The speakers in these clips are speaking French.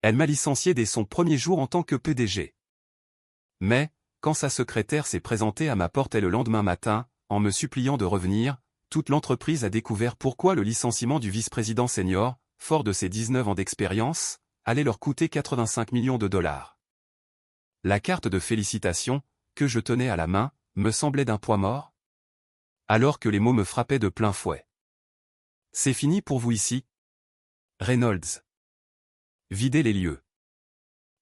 Elle m'a licencié dès son premier jour en tant que PDG. Mais, quand sa secrétaire s'est présentée à ma porte le lendemain matin, en me suppliant de revenir, toute l'entreprise a découvert pourquoi le licenciement du vice-président senior, fort de ses 19 ans d'expérience, allait leur coûter 85 millions de dollars. La carte de félicitations, que je tenais à la main, me semblait d'un poids mort, alors que les mots me frappaient de plein fouet. C'est fini pour vous ici, Reynolds. Videz les lieux.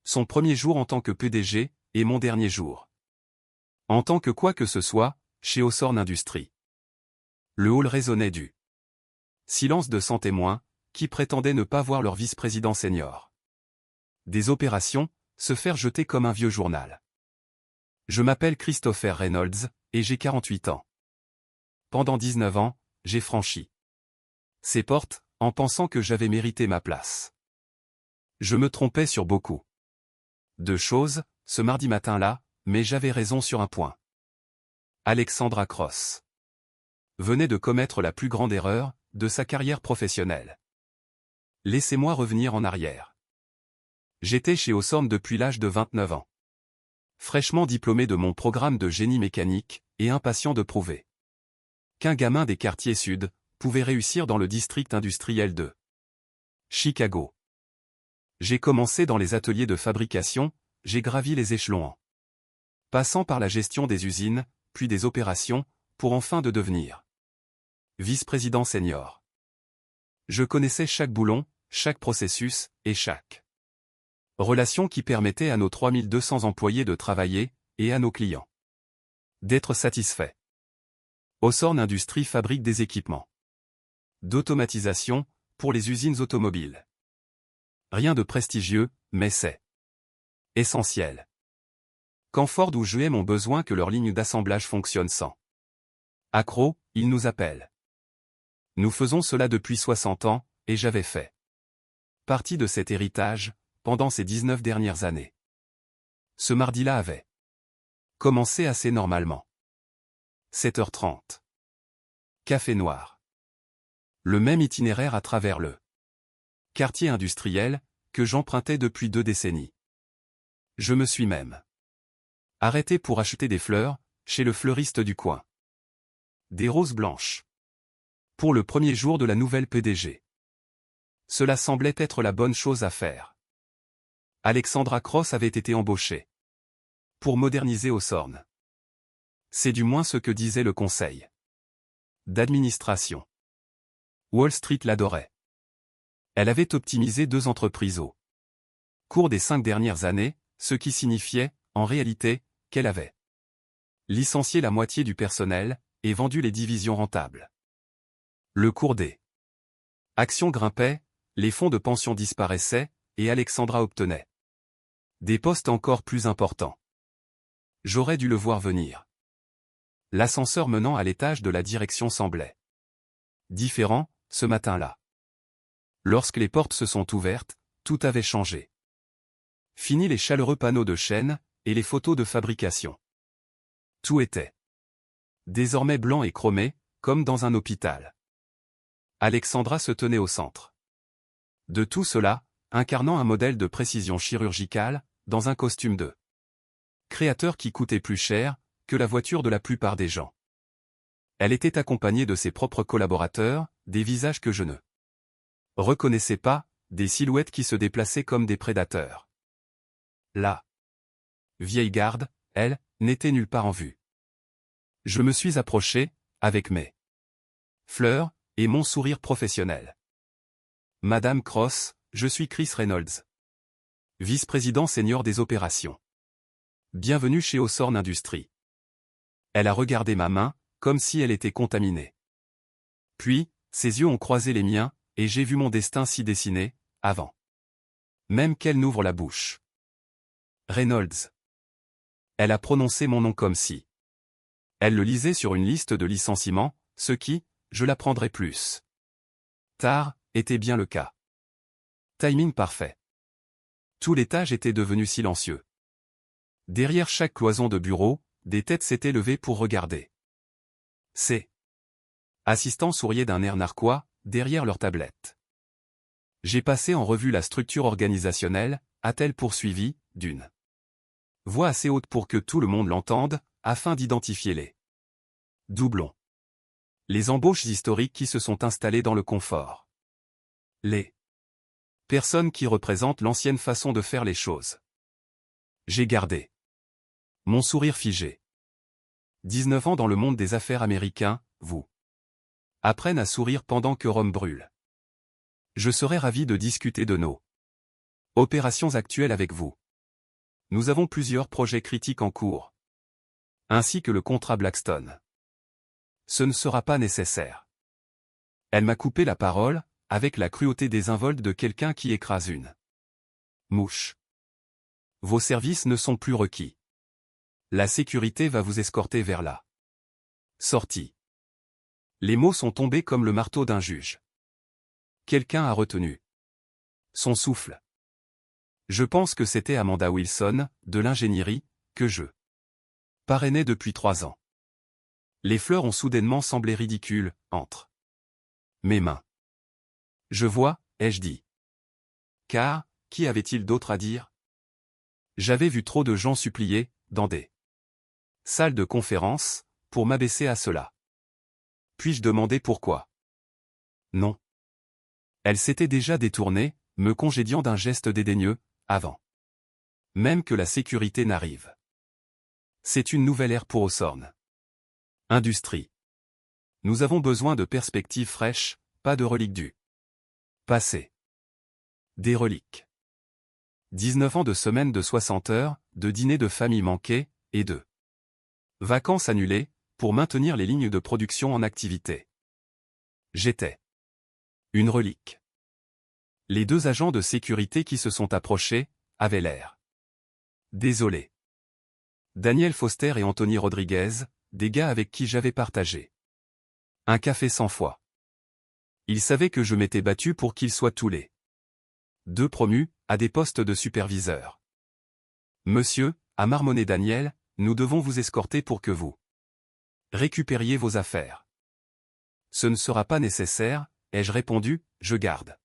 Son premier jour en tant que PDG, et mon dernier jour. En tant que quoi que ce soit, chez Hawthorne Industries. Le hall résonnait du silence de 100 témoins, qui prétendaient ne pas voir leur vice-président senior. Des opérations, se faire jeter comme un vieux journal. Je m'appelle Christopher Reynolds, et j'ai 48 ans. Pendant 19 ans, j'ai franchi ces portes, en pensant que j'avais mérité ma place. Je me trompais sur beaucoup de choses, ce mardi matin-là, mais j'avais raison sur un point. Alexandra Cross venait de commettre la plus grande erreur de sa carrière professionnelle. Laissez-moi revenir en arrière. J'étais chez Hawthorne depuis l'âge de 29 ans. Fraîchement diplômé de mon programme de génie mécanique, et impatient de prouver qu'un gamin des quartiers sud pouvait réussir dans le district industriel de Chicago. J'ai commencé dans les ateliers de fabrication, j'ai gravi les échelons en passant par la gestion des usines, puis des opérations, pour enfin de devenir vice-président senior. Je connaissais chaque boulon, chaque processus, et chaque relation qui permettait à nos 3200 employés de travailler, et à nos clients d'être satisfaits. Hawthorne Industries fabrique des équipements d'automatisation, pour les usines automobiles. Rien de prestigieux, mais c'est essentiel. Quand Ford ou GM ont besoin que leur ligne d'assemblage fonctionne sans accroc, ils nous appellent. Nous faisons cela depuis 60 ans, et j'avais fait partie de cet héritage, pendant ces 19 dernières années. Ce mardi-là avait commencé assez normalement. 7h30. Café noir. Le même itinéraire à travers le quartier industriel, que j'empruntais depuis 2 décennies. Je me suis même arrêté pour acheter des fleurs, chez le fleuriste du coin. Des roses blanches. Pour le premier jour de la nouvelle PDG. Cela semblait être la bonne chose à faire. Alexandra Cross avait été embauchée pour moderniser Hawthorne. C'est du moins ce que disait le conseil d'administration. Wall Street l'adorait. Elle avait optimisé 2 entreprises au cours des 5 dernières années, ce qui signifiait, en réalité, qu'elle avait licencié la moitié du personnel, et vendu les divisions rentables. Le cours des actions grimpait, les fonds de pension disparaissaient, et Alexandra obtenait des postes encore plus importants. J'aurais dû le voir venir. L'ascenseur menant à l'étage de la direction semblait différent, ce matin-là. Lorsque les portes se sont ouvertes, tout avait changé. Fini les chaleureux panneaux de chaîne, et les photos de fabrication. Tout était désormais blanc et chromé, comme dans un hôpital. Alexandra se tenait au centre de tout cela, incarnant un modèle de précision chirurgicale, dans un costume de créateur qui coûtait plus cher que la voiture de la plupart des gens. Elle était accompagnée de ses propres collaborateurs, des visages que je ne reconnaissais pas, des silhouettes qui se déplaçaient comme des prédateurs. La vieille garde, elle, n'était nulle part en vue. Je me suis approché, avec mes fleurs, et mon sourire professionnel. Madame Cross, je suis Chris Reynolds, vice-président senior des opérations. Bienvenue chez Hawthorne Industries. Elle a regardé ma main, comme si elle était contaminée. Puis, ses yeux ont croisé les miens, et j'ai vu mon destin s'y dessiner, avant même qu'elle n'ouvre la bouche. Reynolds. Elle a prononcé mon nom comme si elle le lisait sur une liste de licenciements, ce qui, je l'apprendrai plus tard, était bien le cas. Timing parfait. Tout l'étage était devenu silencieux. Derrière chaque cloison de bureau, des têtes s'étaient levées pour regarder. Ces assistants souriaient d'un air narquois, derrière leur tablette. J'ai passé en revue la structure organisationnelle, a-t-elle poursuivi, d'une voix assez haute pour que tout le monde l'entende, afin d'identifier les doublons. Les embauches historiques qui se sont installées dans le confort. Les personnes qui représentent l'ancienne façon de faire les choses. J'ai gardé mon sourire figé. 19 ans dans le monde des affaires américain, vous apprennent à sourire pendant que Rome brûle. Je serais ravi de discuter de nos opérations actuelles avec vous. Nous avons plusieurs projets critiques en cours, ainsi que le contrat Blackstone. Ce ne sera pas nécessaire. Elle m'a coupé la parole, avec la cruauté désinvolte de quelqu'un qui écrase une mouche. Vos services ne sont plus requis. La sécurité va vous escorter vers la sortie. Les mots sont tombés comme le marteau d'un juge. Quelqu'un a retenu son souffle. Je pense que c'était Amanda Wilson, de l'ingénierie, que je parrainais depuis 3 ans. Les fleurs ont soudainement semblé ridicules, entre mes mains. Je vois, ai-je dit. Car, qui avait-il d'autre à dire? J'avais vu trop de gens supplier, dans des salles de conférence, pour m'abaisser à cela. Puis-je demander pourquoi? Non. Elle s'était déjà détournée, me congédiant d'un geste dédaigneux, avant même que la sécurité n'arrive. C'est une nouvelle ère pour Hawthorne. Industrie. Nous avons besoin de perspectives fraîches, pas de reliques du passé. Des reliques. 19 ans de semaine de 60 heures, de dîners de famille manqués, et de vacances annulées, pour maintenir les lignes de production en activité. J'étais une relique. Les 2 agents de sécurité qui se sont approchés, avaient l'air désolés. Daniel Foster et Anthony Rodriguez, des gars avec qui j'avais partagé un café 100 fois. Ils savaient que je m'étais battu pour qu'ils soient tous les 2 promus, à des postes de superviseur. Monsieur, a marmonné Daniel, nous devons vous escorter pour que vous récupériez vos affaires. Ce ne sera pas nécessaire, ai-je répondu, je garde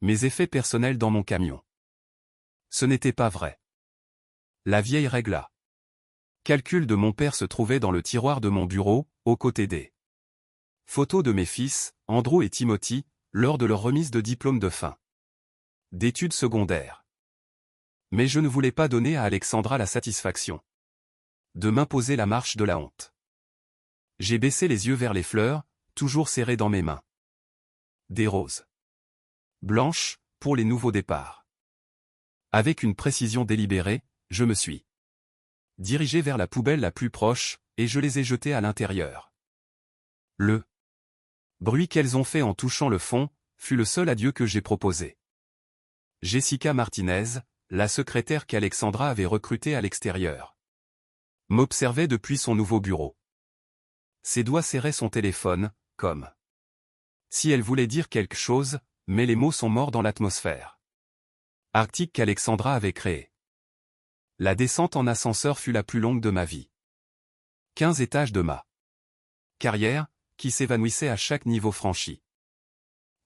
mes effets personnels dans mon camion. Ce n'était pas vrai. La vieille règle à calcul de mon père se trouvait dans le tiroir de mon bureau, aux côtés des photos de mes fils, Andrew et Timothy, lors de leur remise de diplôme de fin d'études secondaires. Mais je ne voulais pas donner à Alexandra la satisfaction de m'imposer la marche de la honte. J'ai baissé les yeux vers les fleurs, toujours serrées dans mes mains. Des roses blanches, pour les nouveaux départs. Avec une précision délibérée, je me suis dirigé vers la poubelle la plus proche, et je les ai jetées à l'intérieur. Le bruit qu'elles ont fait en touchant le fond, fut le seul adieu que j'ai proposé. Jessica Martinez, la secrétaire qu'Alexandra avait recrutée à l'extérieur, m'observait depuis son nouveau bureau. Ses doigts serraient son téléphone, comme si elle voulait dire quelque chose, mais les mots sont morts dans l'atmosphère arctique qu'Alexandra avait créée. La descente en ascenseur fut la plus longue de ma vie. 15 étages de ma carrière, qui s'évanouissait à chaque niveau franchi.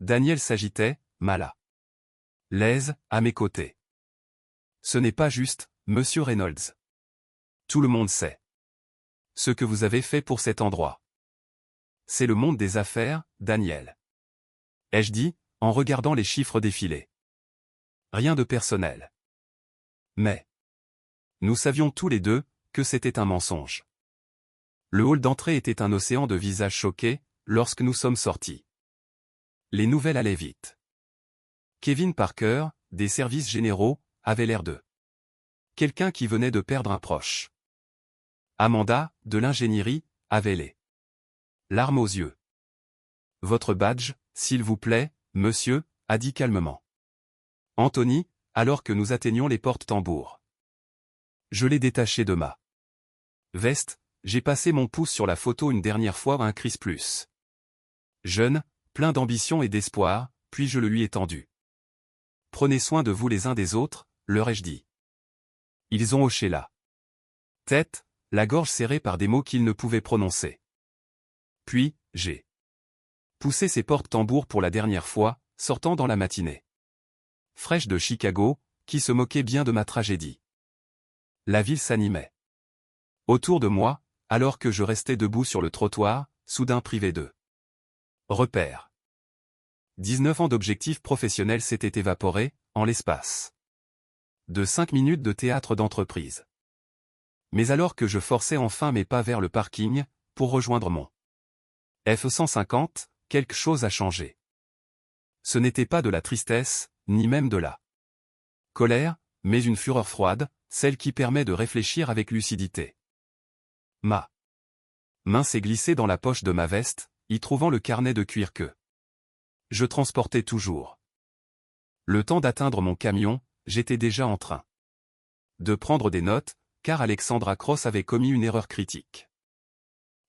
Daniel s'agitait, mal à l'aise, à mes côtés. Ce n'est pas juste, monsieur Reynolds. Tout le monde sait ce que vous avez fait pour cet endroit. C'est le monde des affaires, Daniel. Ai-je dit, en regardant les chiffres défiler. Rien de personnel. Mais nous savions tous les deux que c'était un mensonge. Le hall d'entrée était un océan de visages choqués, lorsque nous sommes sortis. Les nouvelles allaient vite. Kevin Parker, des services généraux, avait l'air de quelqu'un qui venait de perdre un proche. Amanda, de l'ingénierie, avait les larmes aux yeux. Votre badge, s'il vous plaît, monsieur, a dit calmement Anthony, alors que nous atteignions les portes tambours. Je l'ai détaché de ma veste, j'ai passé mon pouce sur la photo une dernière fois à un Chris plus jeune, plein d'ambition et d'espoir, puis je le lui ai tendu. Prenez soin de vous les uns des autres, leur ai-je dit. Ils ont hoché la tête, la gorge serrée par des mots qu'ils ne pouvaient prononcer. Puis, j'ai poussé ces portes tambours pour la dernière fois, sortant dans la matinée. Fraîche de Chicago, qui se moquait bien de ma tragédie. La ville s'animait. Autour de moi, alors que je restais debout sur le trottoir, soudain privé de repères. 19 ans d'objectifs professionnels s'étaient évaporés, en l'espace de 5 minutes de théâtre d'entreprise. Mais alors que je forçais enfin mes pas vers le parking, pour rejoindre mon F-150, quelque chose a changé. Ce n'était pas de la tristesse, ni même de la colère, mais une fureur froide, celle qui permet de réfléchir avec lucidité. Ma main s'est glissée dans la poche de ma veste, y trouvant le carnet de cuir que je transportais toujours. Le temps d'atteindre mon camion, j'étais déjà en train de prendre des notes, car Alexandra Cross avait commis une erreur critique.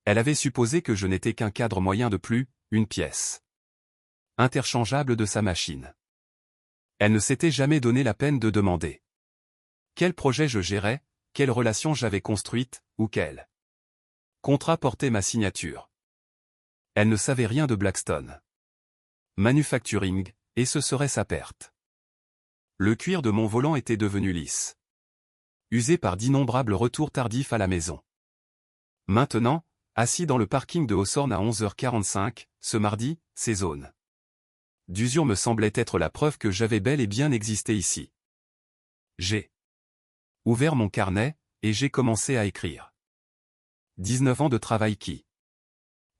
Elle avait supposé que je n'étais qu'un cadre moyen de plus, une pièce interchangeable de sa machine. Elle ne s'était jamais donné la peine de demander quel projet je gérais, quelle relation j'avais construite, ou quel contrat portait ma signature. Elle ne savait rien de Blackstone Manufacturing, et ce serait sa perte. Le cuir de mon volant était devenu lisse, usé par d'innombrables retours tardifs à la maison. Maintenant, assis dans le parking de Hawthorne à 11h45, ce mardi, ces zones d'usure me semblaient être la preuve que j'avais bel et bien existé ici. J'ai ouvert mon carnet, et j'ai commencé à écrire. 19 ans de travail qui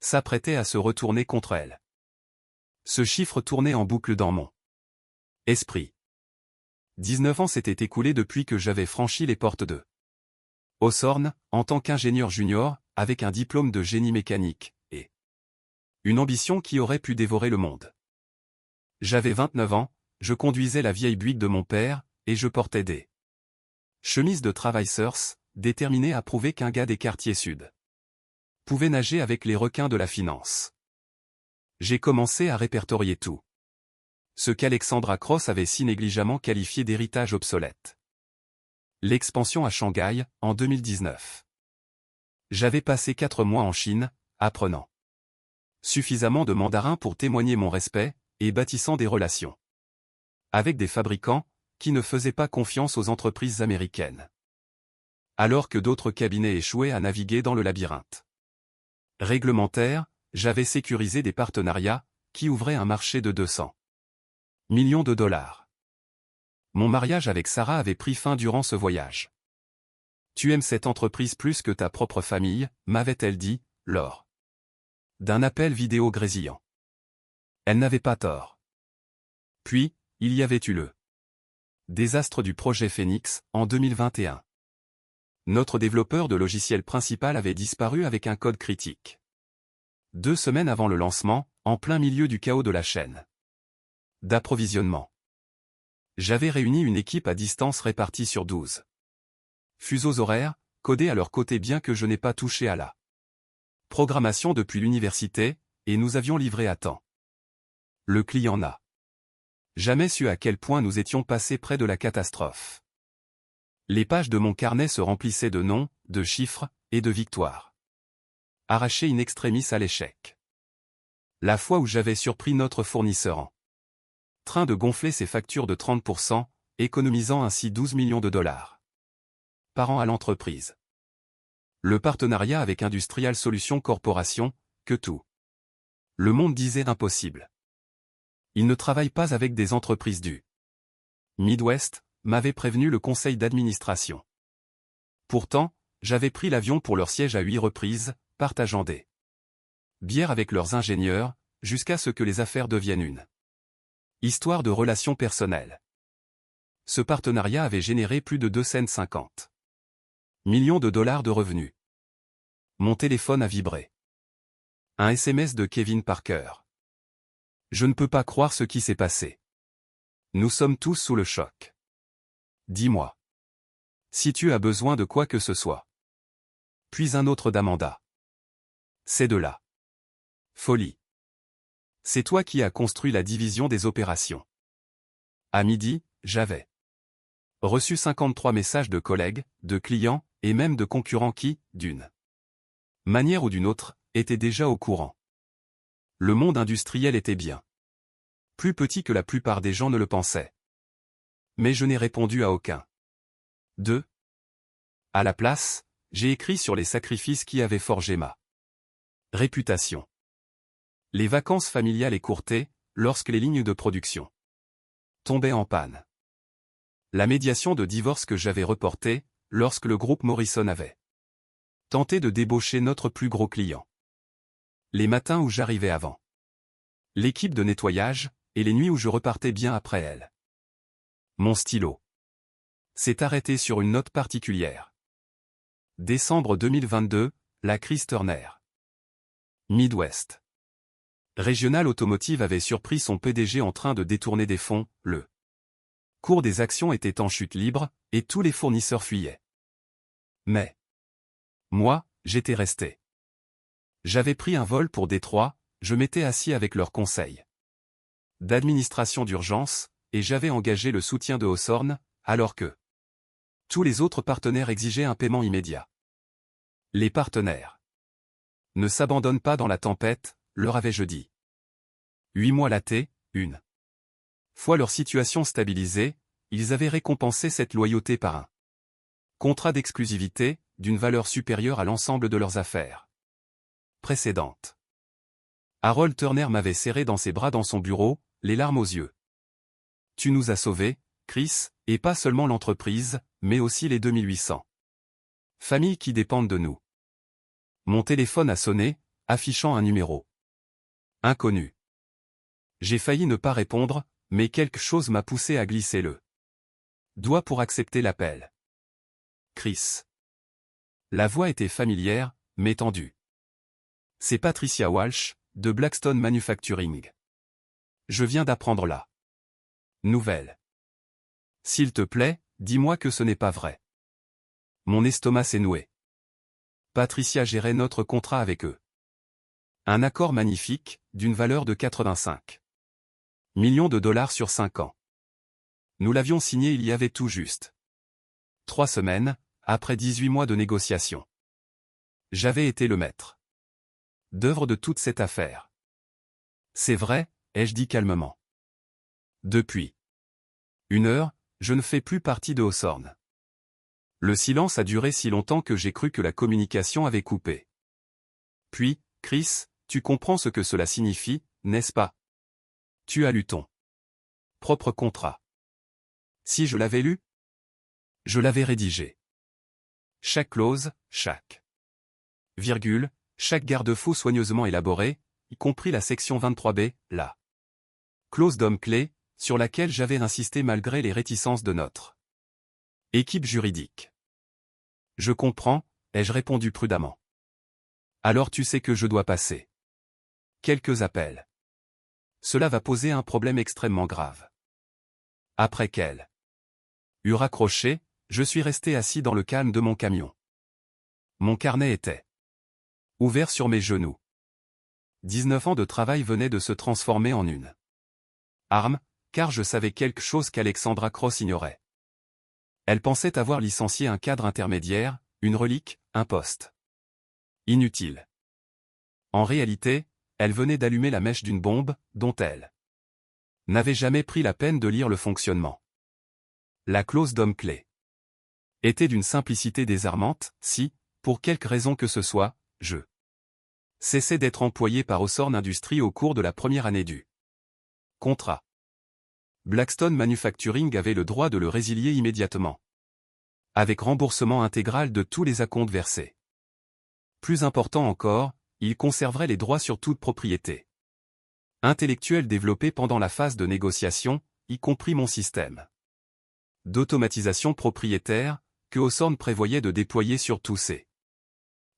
s'apprêtait à se retourner contre elle. Ce chiffre tournait en boucle dans mon esprit. 19 ans s'étaient écoulés depuis que j'avais franchi les portes de Hawthorne, en tant qu'ingénieur junior, avec un diplôme de génie mécanique, et une ambition qui aurait pu dévorer le monde. J'avais 29 ans, je conduisais la vieille Buick de mon père, et je portais des chemises de travailleurs, déterminé à prouver qu'un gars des quartiers sud pouvait nager avec les requins de la finance. J'ai commencé à répertorier tout ce qu'Alexandra Cross avait si négligemment qualifié d'héritage obsolète. L'expansion à Shanghai, en 2019. J'avais passé 4 mois en Chine, apprenant suffisamment de mandarin pour témoigner mon respect, et bâtissant des relations avec des fabricants, qui ne faisaient pas confiance aux entreprises américaines. Alors que d'autres cabinets échouaient à naviguer dans le labyrinthe réglementaire, j'avais sécurisé des partenariats, qui ouvraient un marché de 200 millions de dollars. Mon mariage avec Sarah avait pris fin durant ce voyage. Tu aimes cette entreprise plus que ta propre famille, m'avait-elle dit, lors d'un appel vidéo grésillant. Elle n'avait pas tort. Puis, il y avait eu le désastre du projet Phoenix, en 2021. Notre développeur de logiciel principal avait disparu avec un code critique. 2 semaines avant le lancement, en plein milieu du chaos de la chaîne d'approvisionnement. J'avais réuni une équipe à distance répartie sur 12 fuseaux horaires, codés à leur côté bien que je n'ai pas touché à la programmation depuis l'université, et nous avions livré à temps. Le client n'a jamais su à quel point nous étions passés près de la catastrophe. Les pages de mon carnet se remplissaient de noms, de chiffres, et de victoires. Arrachés in extremis à l'échec. La fois où j'avais surpris notre fournisseur en train de gonfler ses factures de 30%, économisant ainsi 12 millions de dollars par an à l'entreprise. Le partenariat avec Industrial Solutions Corporation, que tout le monde disait impossible. Il ne travaille pas avec des entreprises du Midwest, m'avait prévenu le conseil d'administration. Pourtant, j'avais pris l'avion pour leur siège à 8 reprises, partageant des bières avec leurs ingénieurs, jusqu'à ce que les affaires deviennent une histoire de relations personnelles. Ce partenariat avait généré plus de 250 millions de dollars de revenus. Mon téléphone a vibré. Un SMS de Kevin Parker. Je ne peux pas croire ce qui s'est passé. Nous sommes tous sous le choc. Dis-moi. Si tu as besoin de quoi que ce soit. Puis un autre d'Amanda. C'est de la folie. C'est toi qui as construit la division des opérations. À midi, j'avais reçu 53 messages de collègues, de clients, et même de concurrents qui, d'une manière ou d'une autre, étaient déjà au courant. Le monde industriel était bien Plus petit que la plupart des gens ne le pensaient. Mais je n'ai répondu à aucun. 2. À la place, j'ai écrit sur les sacrifices qui avaient forgé ma réputation. Les vacances familiales écourtées, lorsque les lignes de production tombaient en panne. La médiation de divorce que j'avais reportée, lorsque le groupe Morrison avait tenté de débaucher notre plus gros client. Les matins où j'arrivais avant l'équipe de nettoyage, et les nuits où je repartais bien après elle. Mon stylo s'est arrêté sur une note particulière. Décembre 2022, la crise Turner. Midwest. Regional Automotive avait surpris son PDG en train de détourner des fonds, le cours des actions était en chute libre, et tous les fournisseurs fuyaient. Mais moi, j'étais resté. J'avais pris un vol pour Détroit, je m'étais assis avec leur conseil d'administration d'urgence, et j'avais engagé le soutien de Hawthorne, alors que tous les autres partenaires exigeaient un paiement immédiat. Les partenaires ne s'abandonnent pas dans la tempête, leur avais-je dit. 8 mois latés, une fois leur situation stabilisée, ils avaient récompensé cette loyauté par un contrat d'exclusivité, d'une valeur supérieure à l'ensemble de leurs affaires précédentes. Harold Turner m'avait serré dans ses bras dans son bureau, les larmes aux yeux. Tu nous as sauvés, Chris, et pas seulement l'entreprise, mais aussi les 2800 familles qui dépendent de nous. Mon téléphone a sonné, affichant un numéro inconnu. J'ai failli ne pas répondre, mais quelque chose m'a poussé à glisser le doigt pour accepter l'appel. Chris. La voix était familière, mais tendue. C'est Patricia Walsh, de Blackstone Manufacturing. Je viens d'apprendre la nouvelle. S'il te plaît, dis-moi que ce n'est pas vrai. Mon estomac s'est noué. Patricia gérait notre contrat avec eux. Un accord magnifique, d'une valeur de 85 millions de dollars sur 5 ans. Nous l'avions signé il y avait tout juste 3 semaines, après 18 mois de négociations. J'avais été le maître d'œuvre de toute cette affaire. C'est vrai, ai-je dit calmement. Depuis 1 heure, je ne fais plus partie de Hawthorne. Le silence a duré si longtemps que j'ai cru que la communication avait coupé. Puis, Chris, tu comprends ce que cela signifie, n'est-ce pas? Tu as lu ton propre contrat. Si je l'avais lu, je l'avais rédigé. Chaque clause, chaque virgule, chaque garde-fou soigneusement élaboré, y compris la section 23B, la clause d'homme-clé, sur laquelle j'avais insisté malgré les réticences de notre équipe juridique. Je comprends, ai-je répondu prudemment. Alors tu sais que je dois passer quelques appels. Cela va poser un problème extrêmement grave. Après qu'elle eut raccroché, je suis resté assis dans le calme de mon camion. Mon carnet était ouvert sur mes genoux. 19 ans de travail venaient de se transformer en une arme, car je savais quelque chose qu'Alexandra Cross ignorait. Elle pensait avoir licencié un cadre intermédiaire, une relique, un poste inutile. En réalité, elle venait d'allumer la mèche d'une bombe, dont elle n'avait jamais pris la peine de lire le fonctionnement. La clause d'homme-clé était d'une simplicité désarmante, si, pour quelque raison que ce soit, je cessais d'être employé par Hawthorne Industries au cours de la première année du contrat. Blackstone Manufacturing avait le droit de le résilier immédiatement, avec remboursement intégral de tous les acomptes versés. Plus important encore, il conserverait les droits sur toute propriété intellectuelle développée pendant la phase de négociation, y compris mon système d'automatisation propriétaire, que Hawthorne prévoyait de déployer sur tous ses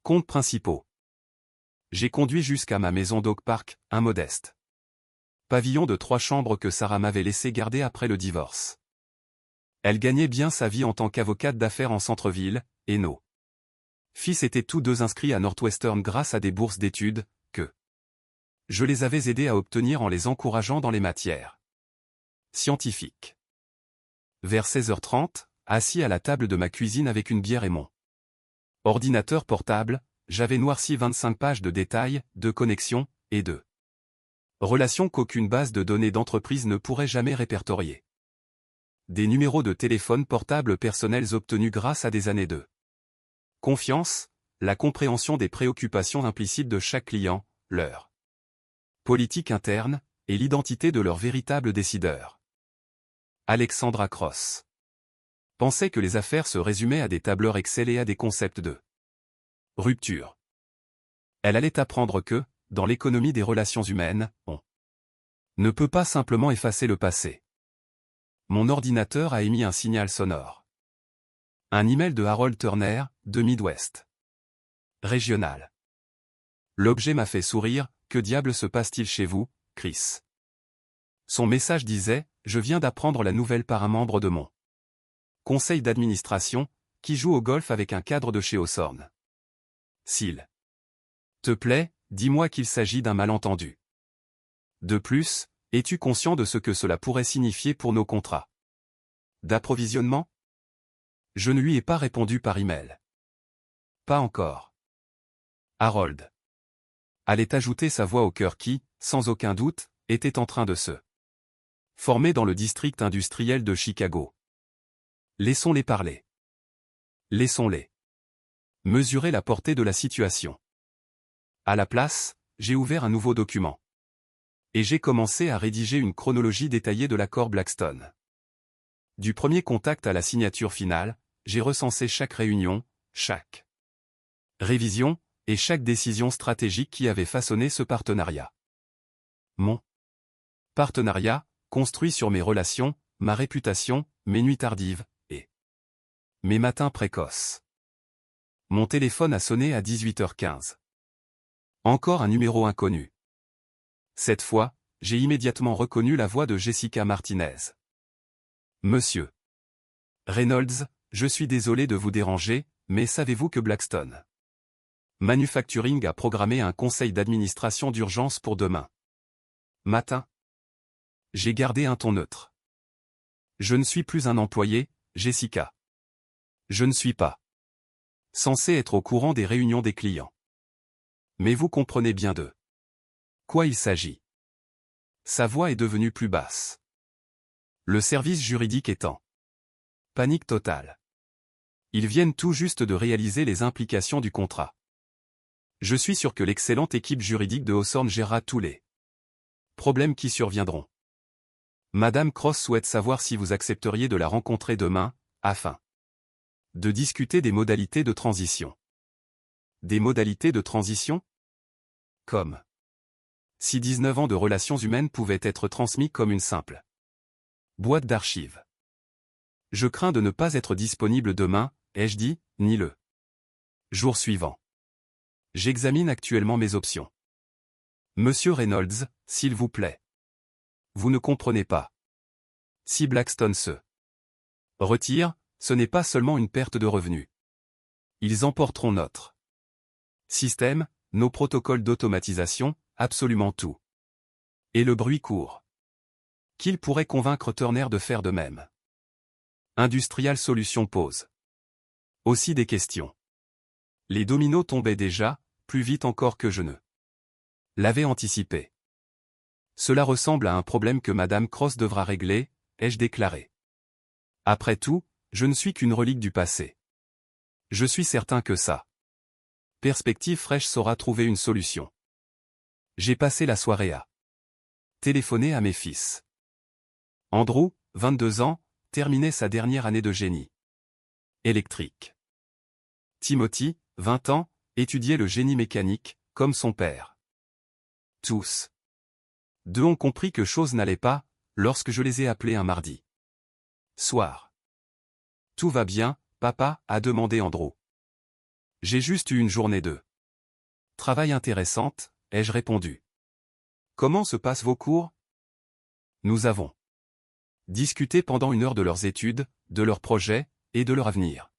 comptes principaux. J'ai conduit jusqu'à ma maison d'Oak Park, un modeste pavillon de 3 chambres que Sarah m'avait laissé garder après le divorce. Elle gagnait bien sa vie en tant qu'avocate d'affaires en centre-ville, et nos fils étaient tous deux inscrits à Northwestern grâce à des bourses d'études, que je les avais aidés à obtenir en les encourageant dans les matières scientifiques. Vers 16h30, assis à la table de ma cuisine avec une bière et mon ordinateur portable, j'avais noirci 25 pages de détails, de connexions, et de Relation qu'aucune base de données d'entreprise ne pourrait jamais répertorier. Des numéros de téléphone portable personnels obtenus grâce à des années de confiance, la compréhension des préoccupations implicites de chaque client, leur politique interne, et l'identité de leur véritable décideur. Alexandra Cross pensait que les affaires se résumaient à des tableurs Excel et à des concepts de rupture. Elle allait apprendre que, dans l'économie des relations humaines, on ne peut pas simplement effacer le passé. Mon ordinateur a émis un signal sonore. Un email de Harold Turner, de Midwest Régional. L'objet m'a fait sourire. Que diable se passe-t-il chez vous, Chris? Son message disait, je viens d'apprendre la nouvelle par un membre de mon conseil d'administration, qui joue au golf avec un cadre de chez Hawthorne. S'il te plaît, dis-moi qu'il s'agit d'un malentendu. De plus, es-tu conscient de ce que cela pourrait signifier pour nos contrats d'approvisionnement? Je ne lui ai pas répondu par email. Pas encore. Harold allait ajouter sa voix au cœur qui, sans aucun doute, était en train de se former dans le district industriel de Chicago. Laissons-les parler. Laissons-les mesurer la portée de la situation. À la place, j'ai ouvert un nouveau document. Et j'ai commencé à rédiger une chronologie détaillée de l'accord Blackstone. Du premier contact à la signature finale, j'ai recensé chaque réunion, chaque révision, et chaque décision stratégique qui avait façonné ce partenariat. Mon partenariat, construit sur mes relations, ma réputation, mes nuits tardives, et mes matins précoces. Mon téléphone a sonné à 18h15. Encore un numéro inconnu. Cette fois, j'ai immédiatement reconnu la voix de Jessica Martinez. Monsieur Reynolds, je suis désolé de vous déranger, mais savez-vous que Blackstone Manufacturing a programmé un conseil d'administration d'urgence pour demain matin? J'ai gardé un ton neutre. Je ne suis plus un employé, Jessica. Je ne suis pas censé être au courant des réunions des clients. Mais vous comprenez bien de quoi il s'agit. Sa voix est devenue plus basse. Le service juridique est en panique totale. Ils viennent tout juste de réaliser les implications du contrat. Je suis sûr que l'excellente équipe juridique de Hawthorne gérera tous les problèmes qui surviendront. Madame Cross souhaite savoir si vous accepteriez de la rencontrer demain, afin de discuter des modalités de transition. Des modalités de transition? Comme si 19 ans de relations humaines pouvaient être transmis comme une simple boîte d'archives. Je crains de ne pas être disponible demain, ai-je dit, ni le jour suivant. J'examine actuellement mes options. Monsieur Reynolds, s'il vous plaît. Vous ne comprenez pas. Si Blackstone se retire, ce n'est pas seulement une perte de revenus. Ils emporteront notre système, nos protocoles d'automatisation, absolument tout. Et le bruit court. Qu'ils pourraient convaincre Turner de faire de même. Industrial Solutions pose aussi des questions. Les dominos tombaient déjà, plus vite encore que je ne l'avais anticipé. Cela ressemble à un problème que Madame Cross devra régler, ai-je déclaré. Après tout, je ne suis qu'une relique du passé. Je suis certain que ça. Perspective fraîche saura trouver une solution. J'ai passé la soirée à téléphoner à mes fils. Andrew, 22 ans, terminait sa dernière année de génie électrique. Timothy, 20 ans, étudiait le génie mécanique, comme son père. Tous deux ont compris que chose n'allait pas, lorsque je les ai appelés un mardi soir. Tout va bien, papa, a demandé Andrew. J'ai juste eu une journée de travail intéressante, ai-je répondu. Comment se passent vos cours? Nous avons discuté pendant 1 heure de leurs études, de leurs projets, et de leur avenir.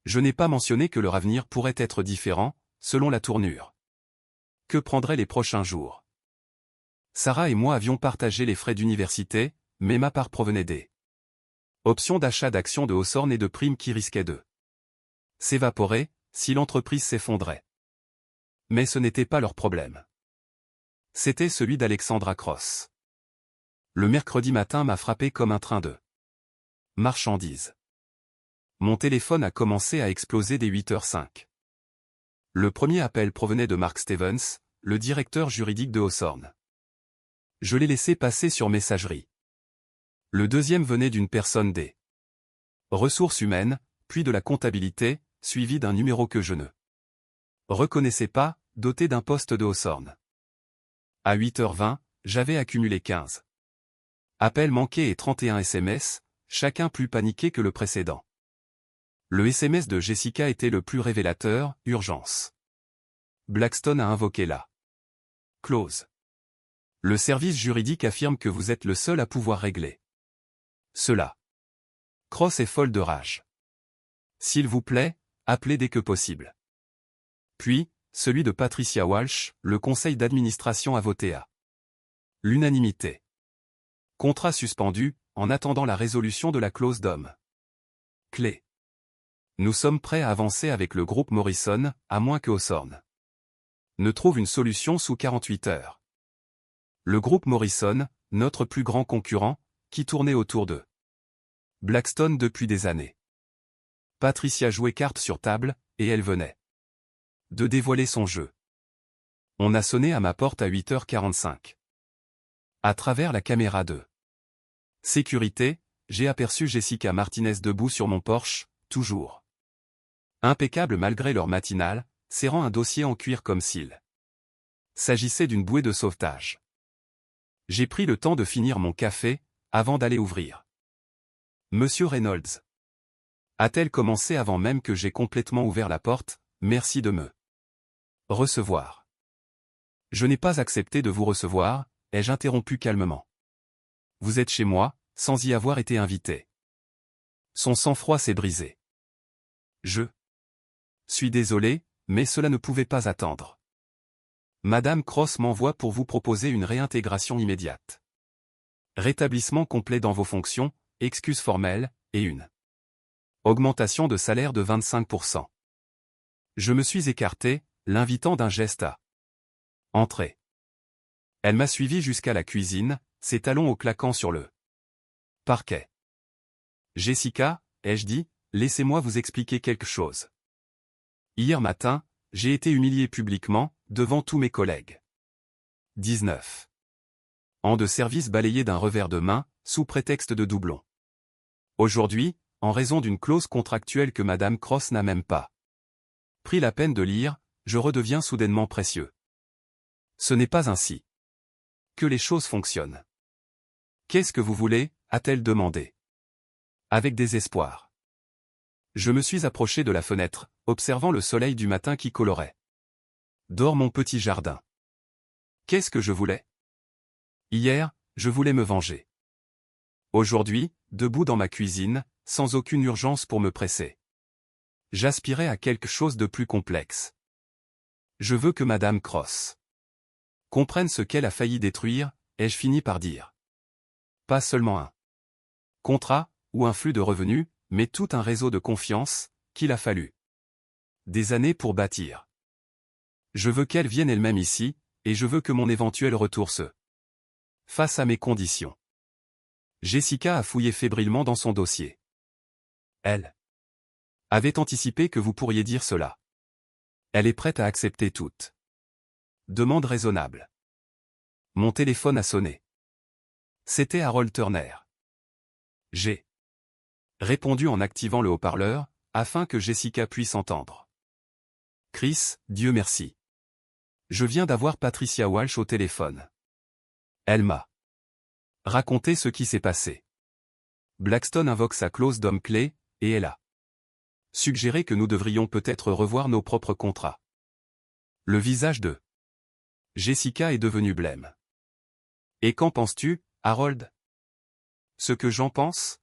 Je n'ai pas mentionné que leur avenir pourrait être différent, selon la tournure que prendraient les prochains jours. Sarah et moi avions partagé les frais d'université, mais ma part provenait des options d'achat d'actions de Hawthorne et de primes qui risquaient de s'évaporer, si l'entreprise s'effondrait. Mais ce n'était pas leur problème. C'était celui d'Alexandra Cross. Le mercredi matin m'a frappé comme un train de marchandises. Mon téléphone a commencé à exploser dès 8h05. Le premier appel provenait de Mark Stevens, le directeur juridique de Hawthorne. Je l'ai laissé passer sur messagerie. Le deuxième venait d'une personne des ressources humaines, puis de la comptabilité, suivi d'un numéro que je ne reconnaissais pas, doté d'un poste de Hawthorne. À 8h20, j'avais accumulé 15 appels manqués et 31 SMS, chacun plus paniqué que le précédent. Le SMS de Jessica était le plus révélateur, urgence. Blackstone a invoqué la clause. Le service juridique affirme que vous êtes le seul à pouvoir régler cela. Cross est folle de rage. S'il vous plaît, appelez dès que possible. Puis, celui de Patricia Walsh, le conseil d'administration a voté à l'unanimité. Contrat suspendu, en attendant la résolution de la clause d'homme clé. Nous sommes prêts à avancer avec le groupe Morrison, à moins que Hawthorne ne trouve une solution sous 48 heures. Le groupe Morrison, notre plus grand concurrent, qui tournait autour de Blackstone depuis des années. Patricia jouait carte sur table, et elle venait de dévoiler son jeu. On a sonné à ma porte à 8h45. À travers la caméra de sécurité, j'ai aperçu Jessica Martinez debout sur mon porche, toujours impeccable malgré l'heure matinale, serrant un dossier en cuir comme s'il s'agissait d'une bouée de sauvetage. J'ai pris le temps de finir mon café, avant d'aller ouvrir. Monsieur Reynolds. A-t-elle commencé avant même que j'aie complètement ouvert la porte, merci de me recevoir. Je n'ai pas accepté de vous recevoir, ai-je interrompu calmement. Vous êtes chez moi, sans y avoir été invité. Son sang-froid s'est brisé. Je suis désolé, mais cela ne pouvait pas attendre. Madame Cross m'envoie pour vous proposer une réintégration immédiate. Rétablissement complet dans vos fonctions, excuses formelles, et une augmentation de salaire de 25%. Je me suis écarté, l'invitant d'un geste à entrer. Elle m'a suivi jusqu'à la cuisine, ses talons au claquant sur le parquet. Jessica, ai-je dit, laissez-moi vous expliquer quelque chose. Hier matin, j'ai été humilié publiquement, devant tous mes collègues. 19 ans de service balayé d'un revers de main, sous prétexte de doublon. Aujourd'hui, en raison d'une clause contractuelle que Madame Cross n'a même pas pris la peine de lire, je redeviens soudainement précieux. Ce n'est pas ainsi que les choses fonctionnent. Qu'est-ce que vous voulez, a-t-elle demandé. Avec désespoir. Je me suis approché de la fenêtre, observant le soleil du matin qui colorait dehors mon petit jardin. Qu'est-ce que je voulais? Hier, je voulais me venger. Aujourd'hui, debout dans ma cuisine, sans aucune urgence pour me presser. J'aspirais à quelque chose de plus complexe. Je veux que Madame Cross comprenne ce qu'elle a failli détruire, ai-je fini par dire. Pas seulement un contrat, ou un flux de revenus, mais tout un réseau de confiance, qu'il a fallu des années pour bâtir. Je veux qu'elle vienne elle-même ici, et je veux que mon éventuel retour se fasse à mes conditions. Jessica a fouillé fébrilement dans son dossier. Elle avait anticipé que vous pourriez dire cela. Elle est prête à accepter toute demande raisonnable. Mon téléphone a sonné. C'était Harold Turner. J'ai répondu en activant le haut-parleur, afin que Jessica puisse entendre. Chris, Dieu merci. Je viens d'avoir Patricia Walsh au téléphone. Elle m'a raconté ce qui s'est passé. Blackstone invoque sa clause d'homme clé, et elle a suggéré que nous devrions peut-être revoir nos propres contrats. Le visage de Jessica est devenu blême. Et qu'en penses-tu, Harold? Ce que j'en pense?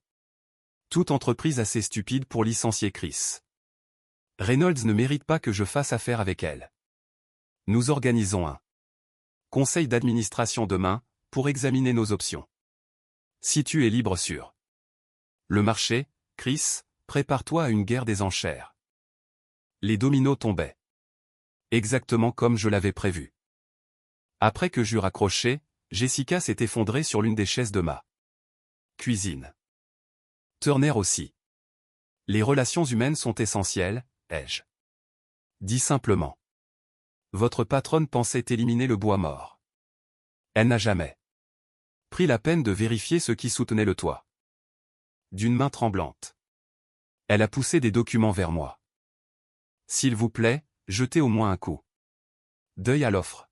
Toute entreprise assez stupide pour licencier Chris Reynolds ne mérite pas que je fasse affaire avec elle. Nous organisons un conseil d'administration demain, pour examiner nos options. Si tu es libre sur le marché, Chris, prépare-toi à une guerre des enchères. Les dominos tombaient. Exactement comme je l'avais prévu. Après que j'eus raccroché, Jessica s'est effondrée sur l'une des chaises de ma cuisine. Turner aussi. Les relations humaines sont essentielles, ai-je dit simplement. Votre patronne pensait éliminer le bois mort. Elle n'a jamais pris la peine de vérifier ce qui soutenait le toit. D'une main tremblante, elle a poussé des documents vers moi. S'il vous plaît, jetez au moins un coup d'œil à l'offre.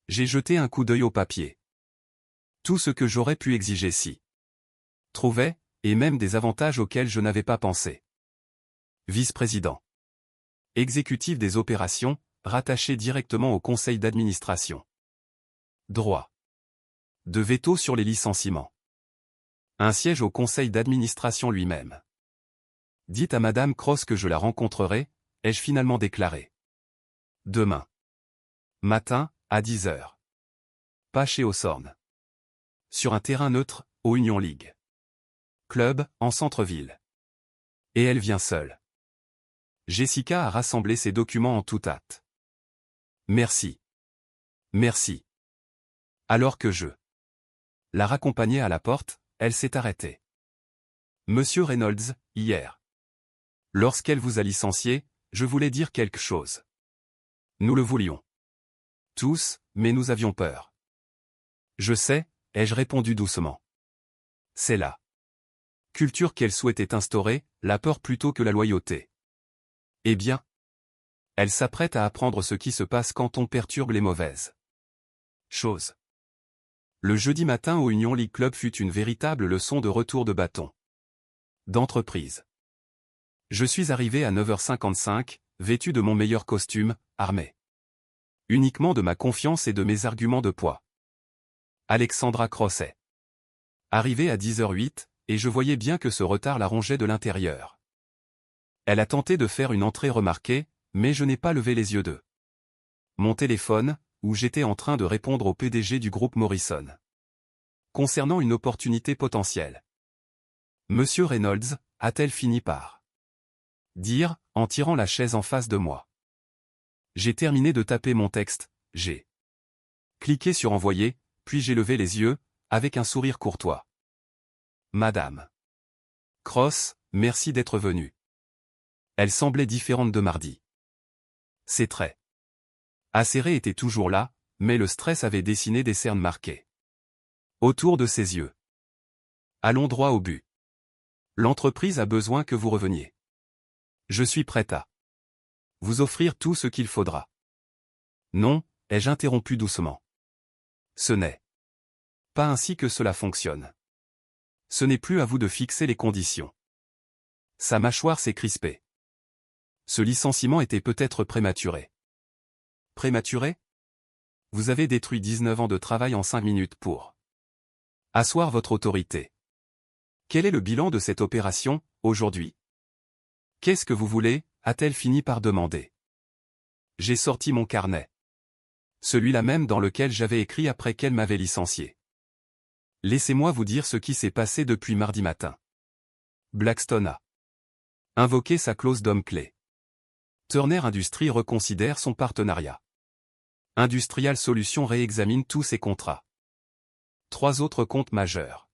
J'ai jeté un coup d'œil au papier. Tout ce que j'aurais pu exiger si trouvait, et même des avantages auxquels je n'avais pas pensé. Vice-président. Exécutif des opérations, rattaché directement au conseil d'administration. Droit de veto sur les licenciements. Un siège au conseil d'administration lui-même. Dites à Madame Cross que je la rencontrerai, ai-je finalement déclaré. Demain matin, à 10 heures. Pas chez Hawthorne. Sur un terrain neutre, au Union League Club, en centre-ville. Et elle vient seule. Jessica a rassemblé ses documents en toute hâte. Merci. Merci. Alors que je la raccompagnais à la porte, elle s'est arrêtée. Monsieur Reynolds, hier. Lorsqu'elle vous a licencié, je voulais dire quelque chose. Nous le voulions. Tous, mais nous avions peur. Je sais, ai-je répondu doucement. C'est la culture qu'elle souhaitait instaurer, la peur plutôt que la loyauté. Eh bien, elle s'apprête à apprendre ce qui se passe quand on perturbe les mauvaises choses. Le jeudi matin au Union League Club fut une véritable leçon de retour de bâton d'entreprise. Je suis arrivé à 9h55, vêtu de mon meilleur costume, armé uniquement de ma confiance et de mes arguments de poids. Alexandra Crosset. Arrivée à 10h08, et je voyais bien que ce retard la rongeait de l'intérieur. Elle a tenté de faire une entrée remarquée, mais je n'ai pas levé les yeux de mon téléphone, où j'étais en train de répondre au PDG du groupe Morrison. Concernant une opportunité potentielle. Monsieur Reynolds, a-t-elle fini par dire, en tirant la chaise en face de moi. J'ai terminé de taper mon texte, j'ai cliqué sur envoyer, puis j'ai levé les yeux, avec un sourire courtois. Madame Cross, merci d'être venue. Elle semblait différente de mardi. Ses traits acérés étaient toujours là, mais le stress avait dessiné des cernes marquées autour de ses yeux. Allons droit au but. L'entreprise a besoin que vous reveniez. Je suis prête à vous offrir tout ce qu'il faudra. Non, ai-je interrompu doucement. Ce n'est pas ainsi que cela fonctionne. Ce n'est plus à vous de fixer les conditions. Sa mâchoire s'est crispée. Ce licenciement était peut-être prématuré. Prématuré? Vous avez détruit 19 ans de travail en 5 minutes pour asseoir votre autorité. Quel est le bilan de cette opération, aujourd'hui? Qu'est-ce que vous voulez, a-t-elle fini par demander. J'ai sorti mon carnet. Celui-là même dans lequel j'avais écrit après qu'elle m'avait licencié. Laissez-moi vous dire ce qui s'est passé depuis mardi matin. Blackstone a invoqué sa clause d'homme-clé. Turner Industries reconsidère son partenariat. Industrial Solutions réexamine tous ses contrats. 3 autres comptes majeurs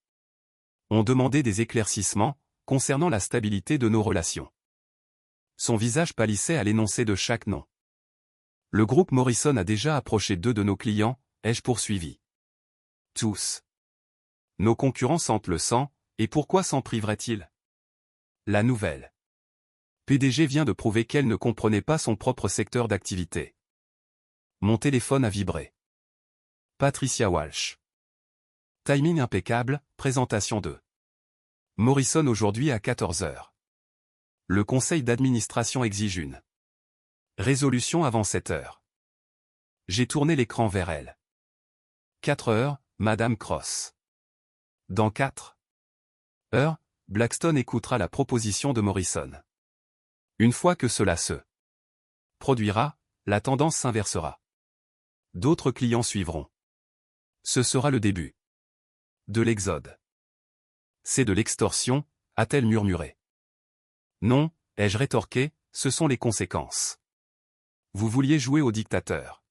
ont demandé des éclaircissements concernant la stabilité de nos relations. Son visage pâlissait à l'énoncé de chaque nom. Le groupe Morrison a déjà approché 2 de nos clients, ai-je poursuivi. Tous. Nos concurrents sentent le sang, et pourquoi s'en priverait-il? La nouvelle PDG vient de prouver qu'elle ne comprenait pas son propre secteur d'activité. Mon téléphone a vibré. Patricia Walsh. Timing impeccable, présentation 2. Morrison aujourd'hui à 14h. Le conseil d'administration exige une résolution avant 7h. J'ai tourné l'écran vers elle. 4h, Madame Cross. Dans 4 heures, Blackstone écoutera la proposition de Morrison. Une fois que cela se produira, la tendance s'inversera. D'autres clients suivront. Ce sera le début de l'exode. C'est de l'extorsion, a-t-elle murmuré. Non, ai-je rétorqué, ce sont les conséquences. Vous vouliez jouer au dictateur.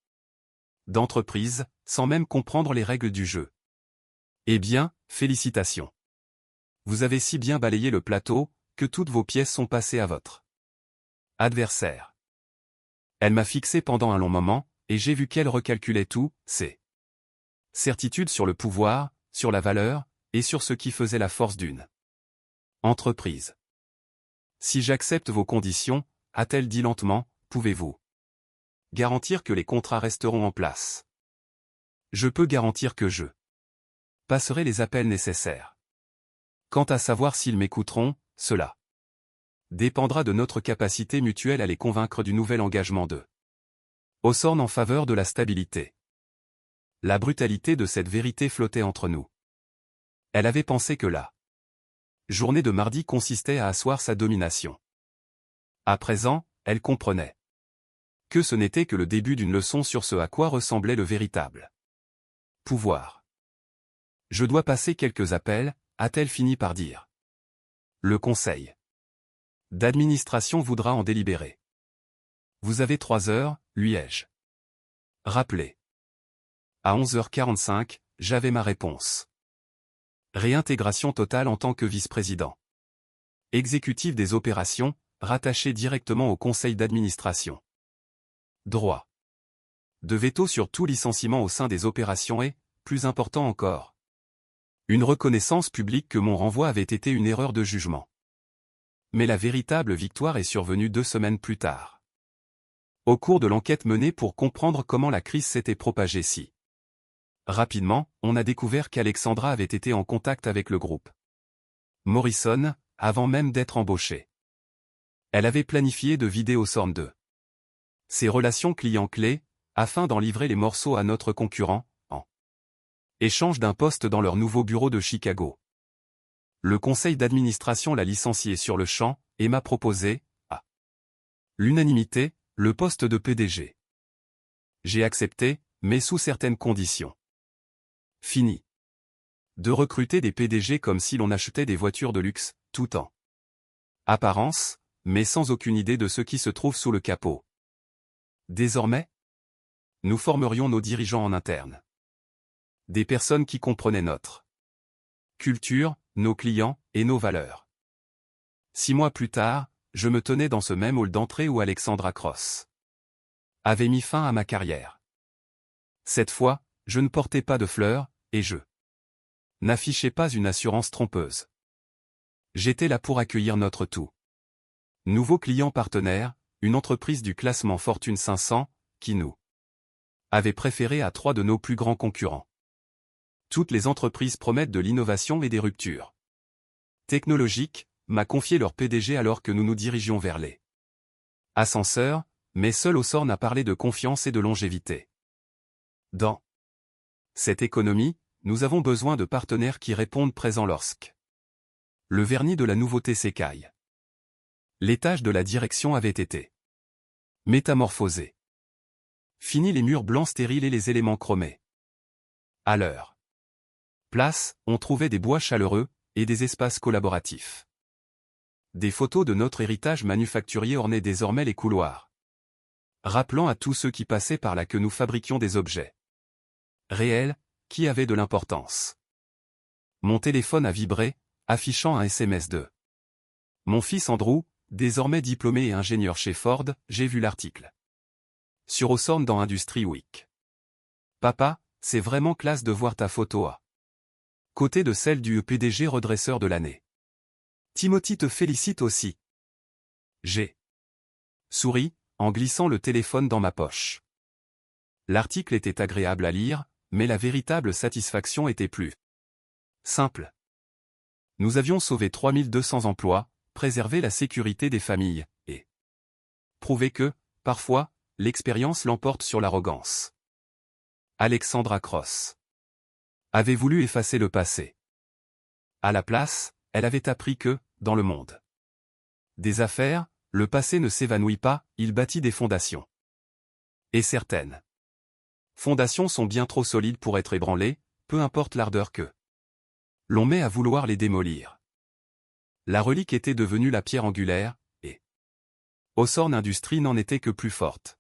d'entreprise, sans même comprendre les règles du jeu. Eh bien, félicitations. Vous avez si bien balayé le plateau, que toutes vos pièces sont passées à votre adversaire. Elle m'a fixé pendant un long moment, et j'ai vu qu'elle recalculait tout, ses certitudes sur le pouvoir, sur la valeur, et sur ce qui faisait la force d'une entreprise. Si j'accepte vos conditions, a-t-elle dit lentement, pouvez-vous garantir que les contrats resteront en place? Je peux garantir que je passerai les appels nécessaires. Quant à savoir s'ils m'écouteront, cela dépendra de notre capacité mutuelle à les convaincre du nouvel engagement de Hawthorne en faveur de la stabilité. La brutalité de cette vérité flottait entre nous. Elle avait pensé que la journée de mardi consistait à asseoir sa domination. À présent, elle comprenait que ce n'était que le début d'une leçon sur ce à quoi ressemblait le véritable pouvoir. Je dois passer quelques appels, a-t-elle fini par dire. Le conseil d'administration voudra en délibérer. Vous avez 3 heures, lui ai-je rappelé. À 11h45, j'avais ma réponse. Réintégration totale en tant que vice-président exécutif des opérations, rattaché directement au conseil d'administration. Droit de veto sur tout licenciement au sein des opérations et, plus important encore, une reconnaissance publique que mon renvoi avait été une erreur de jugement. Mais la véritable victoire est survenue 2 semaines plus tard. Au cours de l'enquête menée pour comprendre comment la crise s'était propagée si rapidement, on a découvert qu'Alexandra avait été en contact avec le groupe Morrison, avant même d'être embauchée. Elle avait planifié de vider Hawthorne de ses relations clients clés, afin d'en livrer les morceaux à notre concurrent, en échange d'un poste dans leur nouveau bureau de Chicago. Le conseil d'administration l'a licencié sur le champ, et m'a proposé, à l'unanimité, le poste de PDG. J'ai accepté, mais sous certaines conditions. Fini de recruter des PDG comme si l'on achetait des voitures de luxe, tout en apparence, mais sans aucune idée de ce qui se trouve sous le capot. Désormais, nous formerions nos dirigeants en interne. Des personnes qui comprenaient notre culture, nos clients, et nos valeurs. 6 mois plus tard, je me tenais dans ce même hall d'entrée où Alexandra Cross avait mis fin à ma carrière. Cette fois, je ne portais pas de fleurs, et je n'affichais pas une assurance trompeuse. J'étais là pour accueillir notre tout nouveau client partenaire, une entreprise du classement Fortune 500, qui nous avait préféré à 3 de nos plus grands concurrents. Toutes les entreprises promettent de l'innovation et des ruptures technologiques, m'a confié leur PDG alors que nous nous dirigions vers les ascenseurs, mais seul Hawthorne a parlé de confiance et de longévité. Dans cette économie, nous avons besoin de partenaires qui répondent présents lorsque le vernis de la nouveauté s'écaille. L'étage de la direction avait été métamorphosé. Fini les murs blancs stériles et les éléments chromés. À leur place, on trouvait des bois chaleureux, et des espaces collaboratifs. Des photos de notre héritage manufacturier ornaient désormais les couloirs, rappelant à tous ceux qui passaient par là que nous fabriquions des objets réels, qui avaient de l'importance. Mon téléphone a vibré, affichant un SMS de mon fils Andrew, désormais diplômé et ingénieur chez Ford. J'ai vu l'article sur Hawthorne dans Industry Week. Papa, c'est vraiment classe de voir ta photo à côté de celle du PDG redresseur de l'année. Timothy te félicite aussi. J'ai souri, en glissant le téléphone dans ma poche. L'article était agréable à lire, mais la véritable satisfaction était plus simple. Nous avions sauvé 3200 emplois, préservé la sécurité des familles, et prouvé que, parfois, l'expérience l'emporte sur l'arrogance. Alexandra Cross avait voulu effacer le passé. À la place, elle avait appris que, dans le monde des affaires, le passé ne s'évanouit pas, il bâtit des fondations. Et certaines fondations sont bien trop solides pour être ébranlées, peu importe l'ardeur que l'on met à vouloir les démolir. La relique était devenue la pierre angulaire, et Hawthorne Industries n'en était que plus forte.